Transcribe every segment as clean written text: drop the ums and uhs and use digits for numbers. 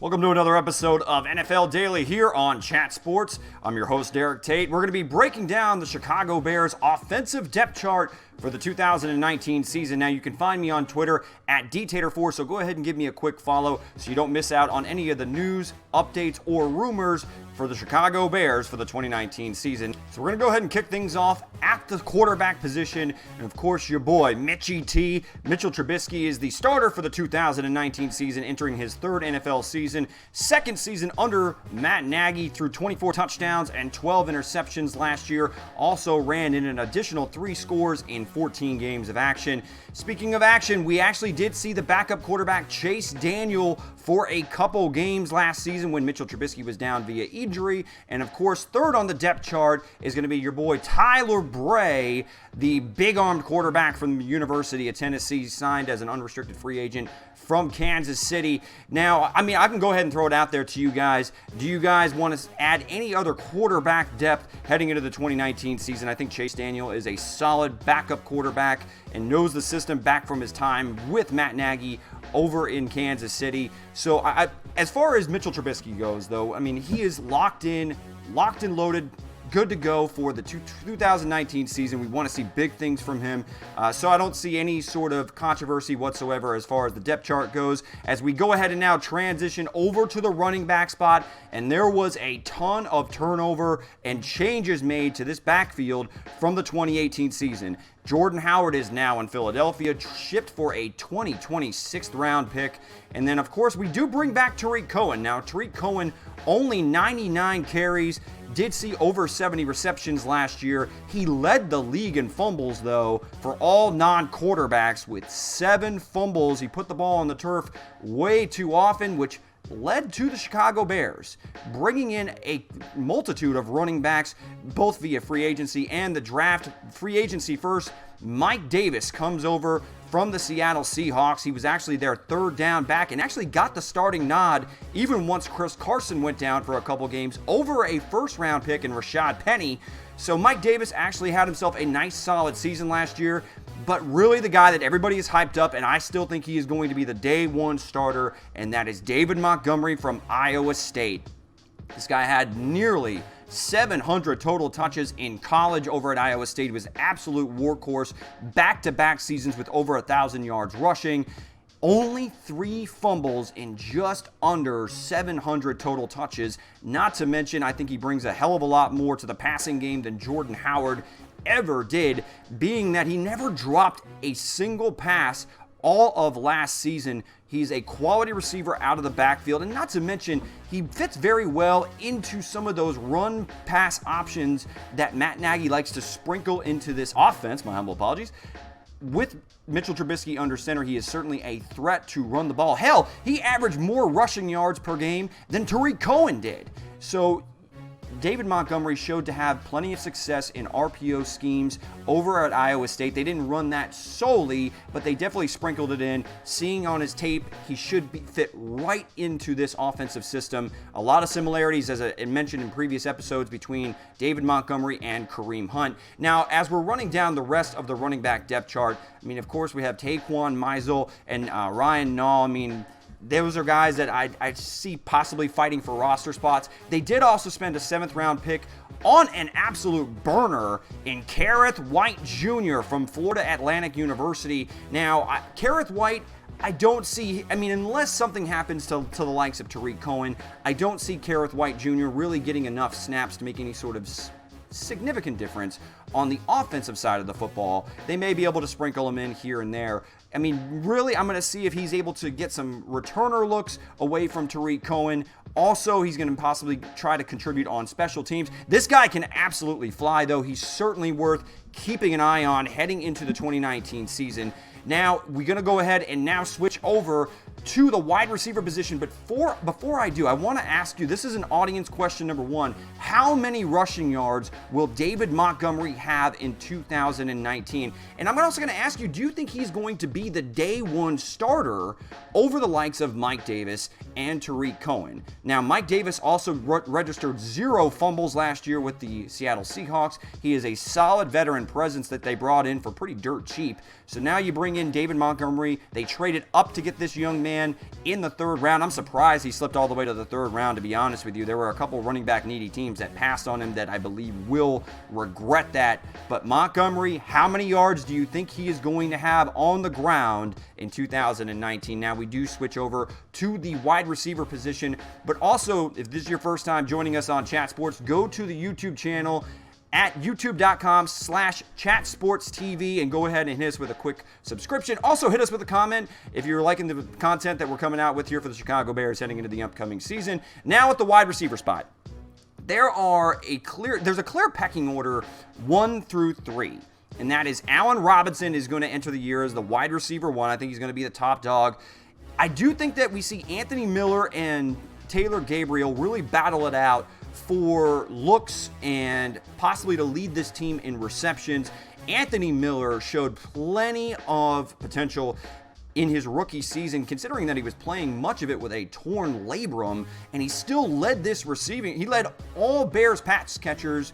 Welcome to another episode of NFL Daily here on Chat Sports. I'm your host, Derek Tate. We're going to be breaking down the Chicago Bears offensive depth chart for the 2019 season. Now, you can find me on Twitter at DTater4, so go ahead and give me a quick follow so you don't miss out on any of the news, updates, or rumors for the Chicago Bears for the 2019 season. So we're going to go ahead and kick things off at the quarterback position. And of course, your boy, Mitchie T. Mitchell Trubisky is the starter for the 2019 season, entering his third NFL season. Second season under Matt Nagy, threw 24 touchdowns and 12 interceptions last year. Also ran in an additional 3 scores in 14 games of action. Speaking of action, we actually did see the backup quarterback Chase Daniel for a couple games last season when Mitchell Trubisky was down via injury. And of course, third on the depth chart is going to be your boy Tyler Bray, the big-armed quarterback from the University of Tennessee, signed as an unrestricted free agent from Kansas City. Now, I can go ahead and throw it out there to you guys. Do you guys want to add any other quarterback depth heading into the 2019 season? I think Chase Daniel is a solid backup quarterback and knows the system back from his time with Matt Nagy over in Kansas City. So as far as Mitchell Trubisky goes, though, he is locked in, loaded, good to go for the 2019 season. We want to see big things from him. So I don't see any sort of controversy whatsoever as far as the depth chart goes. As we go ahead and now transition over to the running back spot, and there was a ton of turnover and changes made to this backfield from the 2018 season. Jordan Howard is now in Philadelphia, shipped for a 2020 6th-round pick. And then, of course, we do bring back Tarik Cohen. Now, Tarik Cohen, only 99 carries, did see over 70 receptions last year. He led the league in fumbles, though, for all non-quarterbacks with 7 fumbles. He put the ball on the turf way too often, which led to the Chicago Bears bringing in a multitude of running backs, both via free agency and the draft. Free agency first, Mike Davis comes over from the Seattle Seahawks. He was actually their third down back and actually got the starting nod even once Chris Carson went down for a couple games over a first-round pick in Rashad Penny. So Mike Davis actually had himself a nice, solid season last year. But really the guy that everybody is hyped up, and I still think he is going to be the day one starter, and that is David Montgomery from Iowa State. This guy had nearly 700 total touches in college over at Iowa State. He was an absolute workhorse, back-to-back seasons with over 1,000 yards rushing. Only 3 fumbles in just under 700 total touches. Not to mention, I think he brings a hell of a lot more to the passing game than Jordan Howard ever did, being that he never dropped a single pass all of last season. He's a quality receiver out of the backfield, and not to mention, he fits very well into some of those run-pass options that Matt Nagy likes to sprinkle into this offense. My humble apologies. With Mitchell Trubisky under center, he is certainly a threat to run the ball. Hell, he averaged more rushing yards per game than Tarik Cohen did. So David Montgomery showed to have plenty of success in RPO schemes over at Iowa State. They didn't run that solely, but they definitely sprinkled it in. Seeing on his tape, he should fit right into this offensive system. A lot of similarities, as I mentioned in previous episodes, between David Montgomery and Kareem Hunt. Now, as we're running down the rest of the running back depth chart, of course, we have Taquan Meisel and Ryan Nall. Those are guys that I see possibly fighting for roster spots. They did also spend a 7th-round pick on an absolute burner in Kerrith Whyte Jr. from Florida Atlantic University. Now, Kerrith Whyte, I don't see, unless something happens to the likes of Tarik Cohen, I don't see Kerrith Whyte Jr. really getting enough snaps to make any sort of significant difference on the offensive side of the football. They may be able to sprinkle him in here and there. Really, I'm going to see if he's able to get some returner looks away from Tarik Cohen. Also, he's going to possibly try to contribute on special teams. This guy can absolutely fly, though. He's certainly worth keeping an eye on heading into the 2019 season. Now, we're going to go ahead and now switch over to the wide receiver position. But before I do, I want to ask you, this is an audience question number 1. How many rushing yards will David Montgomery have in 2019? And I'm also going to ask you, do you think he's going to be the day one starter over the likes of Mike Davis and Tarik Cohen? Now, Mike Davis also registered 0 fumbles last year with the Seattle Seahawks. He is a solid veteran veteran presence that they brought in for pretty dirt cheap. So now you bring in David Montgomery. They traded up to get this young man in the 3rd round. I'm surprised he slipped all the way to the 3rd round, to be honest with you. There were a couple running back needy teams that passed on him that I believe will regret that. But Montgomery, how many yards do you think he is going to have on the ground in 2019? Now we do switch over to the wide receiver position, but also if this is your first time joining us on Chat Sports, go to the YouTube channel at youtube.com/chatsportstv and go ahead and hit us with a quick subscription. Also hit us with a comment if you're liking the content that we're coming out with here for the Chicago Bears heading into the upcoming season. Now at the wide receiver spot, there's a clear pecking order 1 through 3. And that is Allen Robinson is going to enter the year as the wide receiver 1. I think he's going to be the top dog. I do think that we see Anthony Miller and Taylor Gabriel really battle it out for looks and possibly to lead this team in receptions. Anthony Miller showed plenty of potential in his rookie season, considering that he was playing much of it with a torn labrum, and he still led this receiving. He led all Bears pass catchers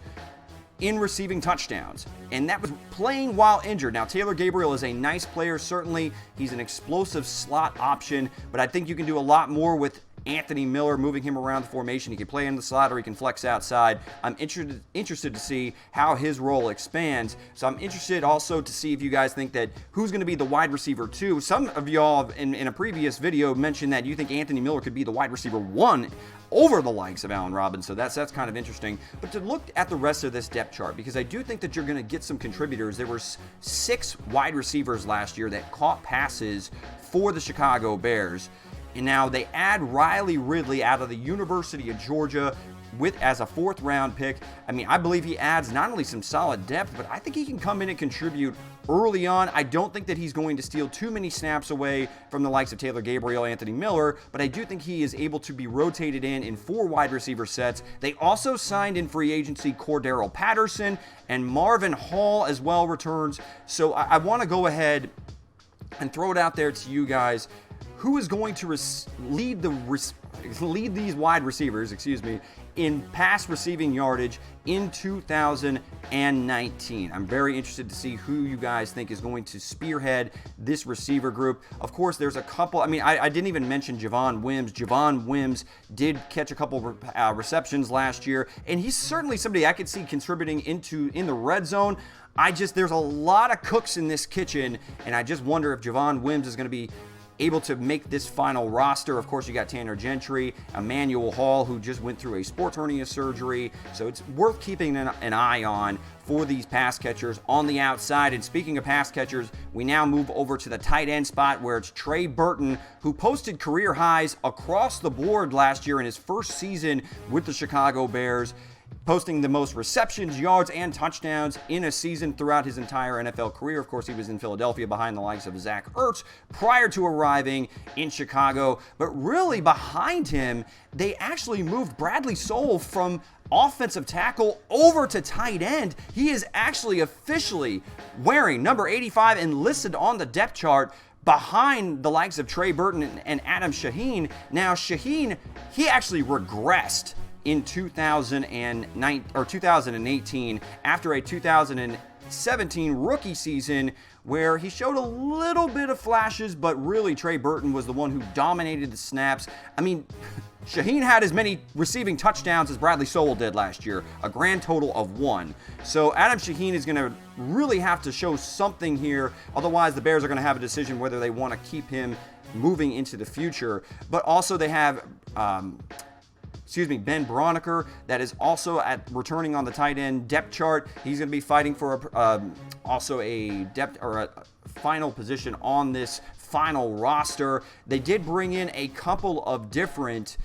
in receiving touchdowns, and that was playing while injured. Now, Taylor Gabriel is a nice player, certainly. He's an explosive slot option, but I think you can do a lot more with Anthony Miller, moving him around the formation. He can play in the slot or he can flex outside. I'm interested to see how his role expands. So I'm interested also to see if you guys think that who's going to be the wide receiver 2. Some of y'all in a previous video mentioned that you think Anthony Miller could be the wide receiver 1 over the likes of Allen Robinson. So that's kind of interesting. But to look at the rest of this depth chart, because I do think that you're going to get some contributors. There were 6 wide receivers last year that caught passes for the Chicago Bears. And now they add Riley Ridley out of the University of Georgia as a 4th round pick. I mean, I believe he adds not only some solid depth, but I think he can come in and contribute early on. I don't think that he's going to steal too many snaps away from the likes of Taylor Gabriel, Anthony Miller, but I do think he is able to be rotated in 4 wide receiver sets. They also signed in free agency Cordero Patterson, and Marvin Hall as well returns. So I want to go ahead and throw it out there to you guys. Who is going to lead these wide receivers, in pass receiving yardage in 2019? I'm very interested to see who you guys think is going to spearhead this receiver group. Of course, there's a couple. I mean, I didn't even mention Javon Wims. Javon Wims did catch a couple receptions last year, and he's certainly somebody I could see contributing in the red zone. There's a lot of cooks in this kitchen, and I just wonder if Javon Wims is going to be able to make this final roster. Of course, you got Tanner Gentry, Emmanuel Hall, who just went through a sports hernia surgery. So it's worth keeping an eye on for these pass catchers on the outside. And speaking of pass catchers, we now move over to the tight end spot where it's Trey Burton, who posted career highs across the board last year in his first season with the Chicago Bears, posting the most receptions, yards, and touchdowns in a season throughout his entire NFL career. Of course, he was in Philadelphia behind the likes of Zach Ertz prior to arriving in Chicago. But really behind him, they actually moved Bradley Sowell from offensive tackle over to tight end. He is actually officially wearing number 85 and listed on the depth chart behind the likes of Trey Burton and Adam Shaheen. Now, Shaheen, he actually regressed in 2018 after a 2017 rookie season where he showed a little bit of flashes, but really Trey Burton was the one who dominated the snaps. I mean, Shaheen had as many receiving touchdowns as Bradley Sowell did last year, a grand total of 1. So Adam Shaheen is going to really have to show something here. Otherwise, the Bears are going to have a decision whether they want to keep him moving into the future. But also they have Ben Broniker, that is also returning on the tight end depth chart. He's going to be fighting for also a depth or a final position on this final roster. They did bring in a couple of different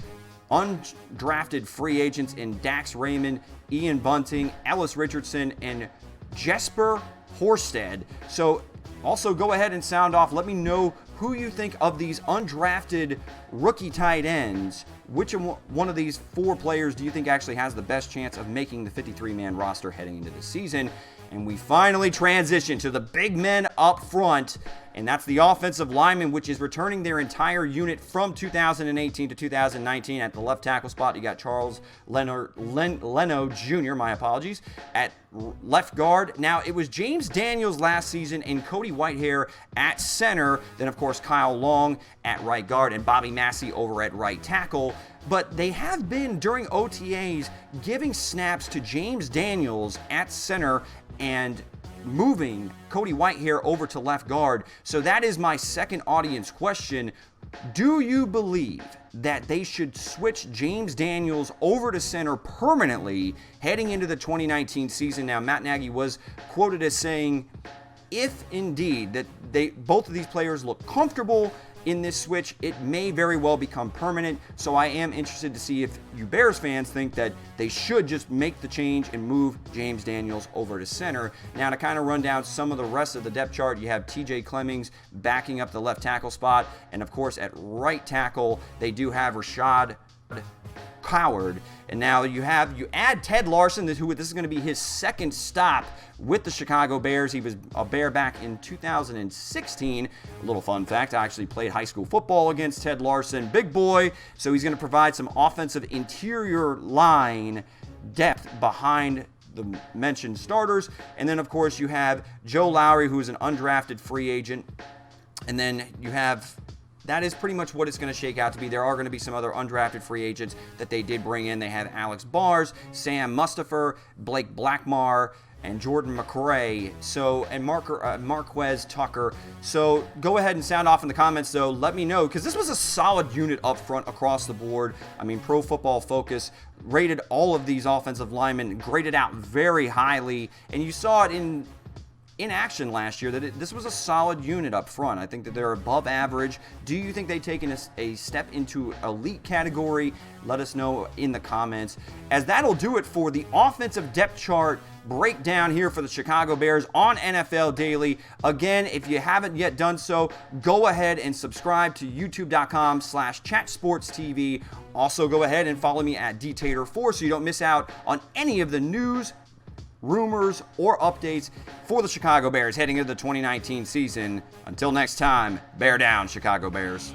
undrafted free agents in Dax Raymond, Ian Bunting, Ellis Richardson, and Jesper Horsted. So also go ahead and sound off. Let me know who you think of these undrafted rookie tight ends. Which one of these 4 players do you think actually has the best chance of making the 53-man roster heading into the season? And we finally transition to the big men up front, and that's the offensive lineman, which is returning their entire unit from 2018 to 2019. At the left tackle spot, you got Charles Leno Jr., my apologies, at left guard. Now, it was James Daniels last season and Cody Whitehair at center. Then, of course, Kyle Long at right guard and Bobby Massey over at right tackle. But they have been, during OTAs, giving snaps to James Daniels at center and moving Cody Whitehair over to left guard. So that is my second audience question. Do you believe that they should switch James Daniels over to center permanently heading into the 2019 season? Now, Matt Nagy was quoted as saying, if indeed that both of these players look comfortable in this switch, it may very well become permanent. So I am interested to see if you Bears fans think that they should just make the change and move James Daniels over to center. Now, to kind of run down some of the rest of the depth chart, you have TJ Clemmings backing up the left tackle spot. And of course, at right tackle, they do have Rashad Coward. And now you add Ted Larson, this is going to be his second stop with the Chicago Bears. He was a Bear back in 2016. A little fun fact, I actually played high school football against Ted Larson. Big boy, so he's going to provide some offensive interior line depth behind the mentioned starters. And then, of course, you have Joe Lowry, who is an undrafted free agent. And then you have... that is pretty much what it's going to shake out to be. There are going to be some other undrafted free agents that they did bring in. They have Alex Bars, Sam Mustipher, Blake Blackmar, and Jordan McRae, and Marquez Tucker. So go ahead and sound off in the comments, though. Let me know, because this was a solid unit up front across the board. I mean, Pro Football Focus rated all of these offensive linemen, graded out very highly, and you saw it in action last year that this was a solid unit up front. I think that they're above average. Do you think they've taken a step into elite category? Let us know in the comments, as that'll do it for the offensive depth chart breakdown here for the Chicago Bears on NFL Daily. Again, if you haven't yet done so, go ahead and subscribe to youtube.com/chatsportstv. Also, go ahead and follow me at dtater4 so you don't miss out on any of the news, rumors, or updates for the Chicago Bears heading into the 2019 season. Until next time, bear down, Chicago Bears.